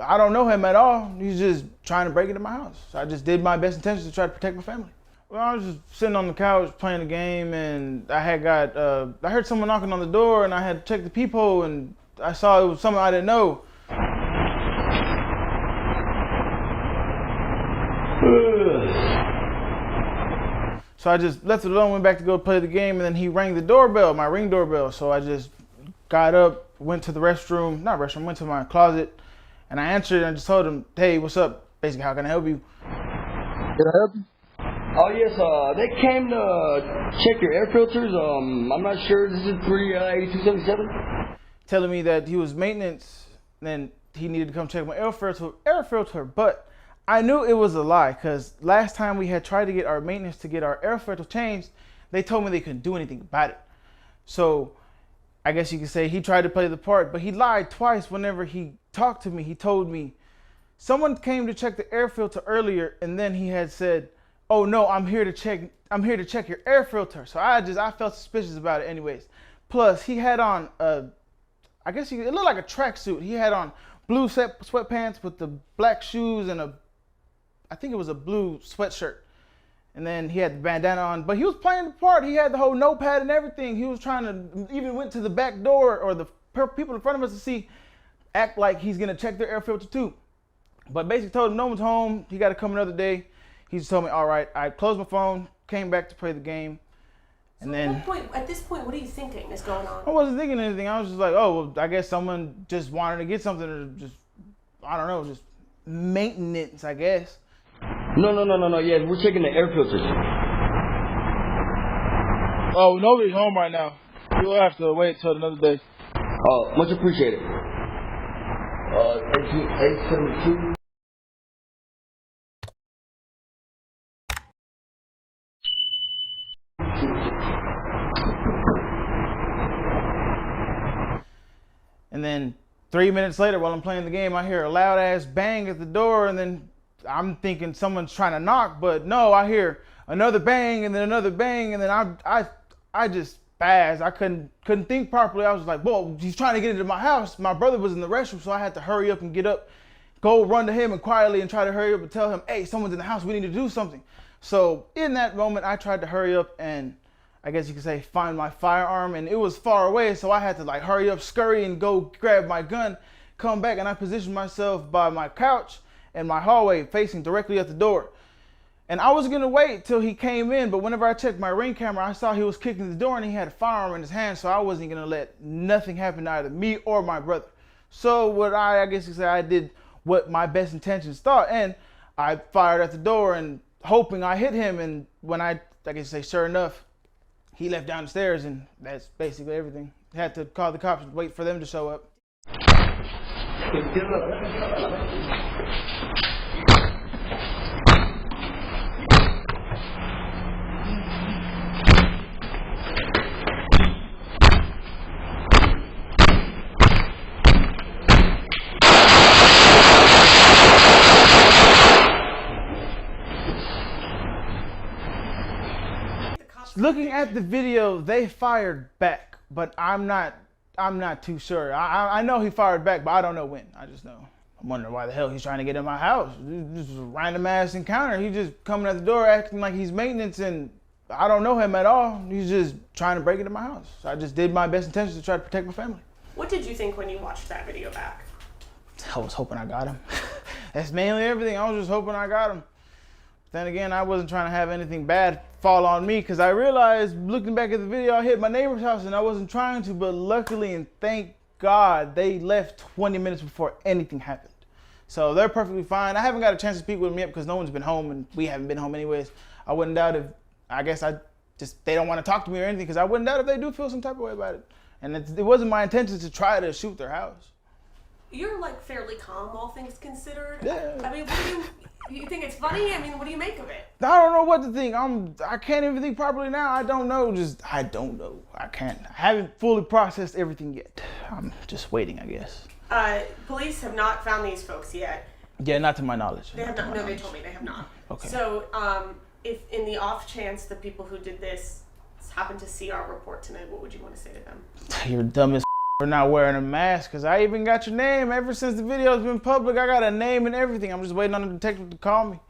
I don't know him at all. He's just trying to break into my house. So I just did my best intentions to try to protect my family. Well, I was just sitting on the couch playing a game, and I heard someone knocking on the door, and I had to check the peephole, and I saw it was someone I didn't know. So I just left it alone, went back to go play the game, and then he rang the doorbell, my Ring doorbell. So I just got up, went to the went to my closet, and I answered, and I just told him, hey, what's up? Basically, how can I help you? Can I help you? Oh yes, they came to check your air filters. I'm not sure. This is 38277. Telling me that he was maintenance, and he needed to come check my air filter. But I knew it was a lie, because last time we had tried to get our maintenance to get our air filter changed, they told me they couldn't do anything about it. So I guess you could say he tried to play the part, but he lied twice. Whenever he talked to me, he told me someone came to check the air filter earlier, and then he had said, oh no, I'm here to check your air filter. So I felt suspicious about it anyways. Plus he had on it looked like a tracksuit. He had on blue sweatpants with the black shoes and I think it was a blue sweatshirt. And then he had the bandana on, but he was playing the part. He had the whole notepad and everything. He was trying to, even went to the back door or the people in front of us to act like he's gonna check their air filter too. But basically told him no one's home. He got to come another day. He just told me, all right. I closed my phone, came back to play the game, and then. At this point, what are you thinking is going on? I wasn't thinking anything. I was just like, oh, well, I guess someone just wanted to get something, or just, I don't know, just maintenance, I guess. No. Yeah, we're checking the air filters. Oh, nobody's home right now. You'll have to wait till another day. Oh, much appreciated. 872. And then 3 minutes later, while I'm playing the game, I hear a loud ass bang at the door, and then I'm thinking someone's trying to knock, but no, I hear another bang and then another bang, and then I just spazzed. I couldn't think properly. I was like, whoa, he's trying to get into my house. My brother was in the restroom, so I had to hurry up and get up, go run to him and quietly and try to hurry up and tell him, hey, someone's in the house, we need to do something. So in that moment, I tried to hurry up and I guess you could say find my firearm, and it was far away, so I had to like hurry up, scurry, and go grab my gun, come back, and I positioned myself by my couch in my hallway facing directly at the door. And I was gonna wait till he came in, but whenever I checked my Ring camera, I saw he was kicking the door and he had a firearm in his hand, so I wasn't gonna let nothing happen to either me or my brother. So what I guess you could say, I did what my best intentions thought, and I fired at the door and hoping I hit him, and when I guess you say, sure enough, he left down the stairs, and that's basically everything. Had to call the cops and wait for them to show up. Looking at the video, they fired back, but I'm not too sure. I know he fired back, but I don't know when. I just know. I'm wondering why the hell he's trying to get in my house. This was a random ass encounter. He just coming at the door acting like he's maintenance, and I don't know him at all. He's just trying to break into my house. So I just did my best intentions to try to protect my family. What did you think when you watched that video back? I was hoping I got him. That's mainly everything. I was just hoping I got him. Then again, I wasn't trying to have anything bad fall on me, because I realized looking back at the video, I hit my neighbor's house and I wasn't trying to, but luckily and thank God they left 20 minutes before anything happened. So they're perfectly fine. I haven't got a chance to speak with them yet because no one's been home and we haven't been home anyways. I wouldn't doubt if, they don't want to talk to me or anything, because I wouldn't doubt if they do feel some type of way about it. And it wasn't my intention to try to shoot their house. You're like fairly calm, all things considered. Yeah. I mean, you think it's funny? I mean, what do you make of it? I don't know what to think. I can't even think properly now. I don't know. I don't know. I haven't fully processed everything yet. I'm just waiting, I guess. Police have not found these folks yet. Yeah, not to my knowledge. They have not. No, they told me they have not. Okay. So, if in the off chance the people who did this happen to see our report tonight, what would you want to say to them? You're dumb as for not wearing a mask, because I even got your name ever since the video's been public. I got a name and everything. I'm just waiting on the detective to call me.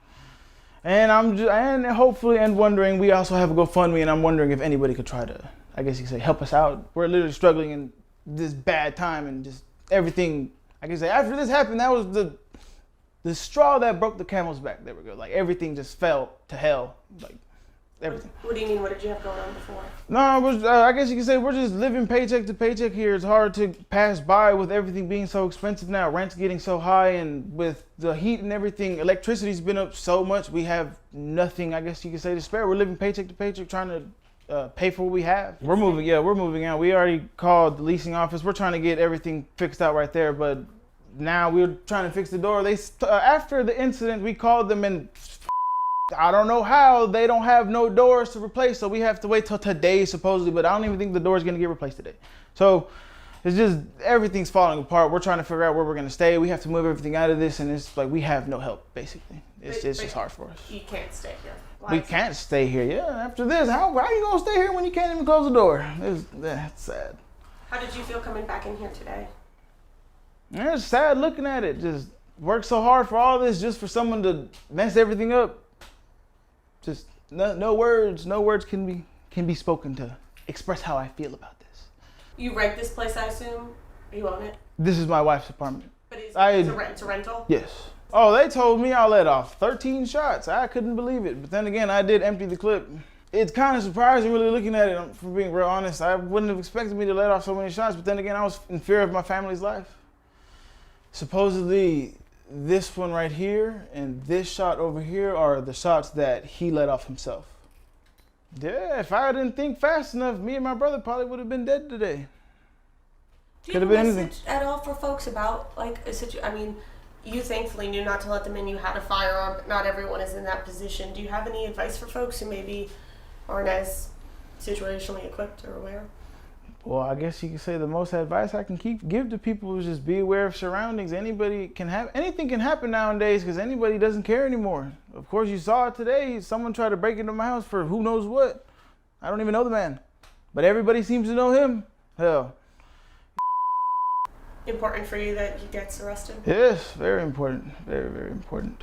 And hopefully wondering, we also have a GoFundMe, and I'm wondering if anybody could try to, I guess you could say, help us out. We're literally struggling in this bad time, and just everything, I can say, after this happened, that was the straw that broke the camel's back. There we go. Like, everything just fell to hell. Like, everything. What do you mean? What did you have going on before? No, I guess you could say we're just living paycheck to paycheck here. It's hard to pass by with everything being so expensive now. Rent's getting so high, and with the heat and everything, electricity's been up so much. We have nothing, I guess you could say, to spare. We're living paycheck to paycheck, trying to pay for what we have. We're moving out. We already called the leasing office. We're trying to get everything fixed out right there, but now we're trying to fix the door. After the incident, we called them, and I don't know how they don't have no doors to replace, so we have to wait till today supposedly, but I don't even think the door is going to get replaced today. So it's just, everything's falling apart. We're trying to figure out where we're going to stay. We have to move everything out of this, and it's like we have no help, basically. It's just hard for us. You can't stay here. We can't stay here. Yeah, after this, how are you going to stay here when you can't even close the door? That's sad. How did you feel coming back in here today? Yeah, it's sad looking at it. Just worked so hard for all this just for someone to mess everything up. Just no words can be spoken to express how I feel about this. You rent this place, I assume? Or you own it? This is my wife's apartment. But it's a rental? Yes. Oh, they told me I let off 13 shots. I couldn't believe it. But then again, I did empty the clip. It's kind of surprising really looking at it, for being real honest. I wouldn't have expected me to let off so many shots, but then again, I was in fear of my family's life. Supposedly, this one right here and this shot over here are the shots that he let off himself. Yeah, if I didn't think fast enough, me and my brother probably would have been dead today. Do you have a message at all for folks about, like, a situation? I mean, you thankfully knew not to let them in. You had a firearm, but not everyone is in that position. Do you have any advice for folks who maybe aren't as situationally equipped or aware? Well, I guess you could say the most advice I can give to people is just be aware of surroundings. Anything can happen nowadays because anybody doesn't care anymore. Of course, you saw it today. Someone tried to break into my house for who knows what. I don't even know the man, but everybody seems to know him. Hell. Important for you that he gets arrested? Yes, very important. Very, very important.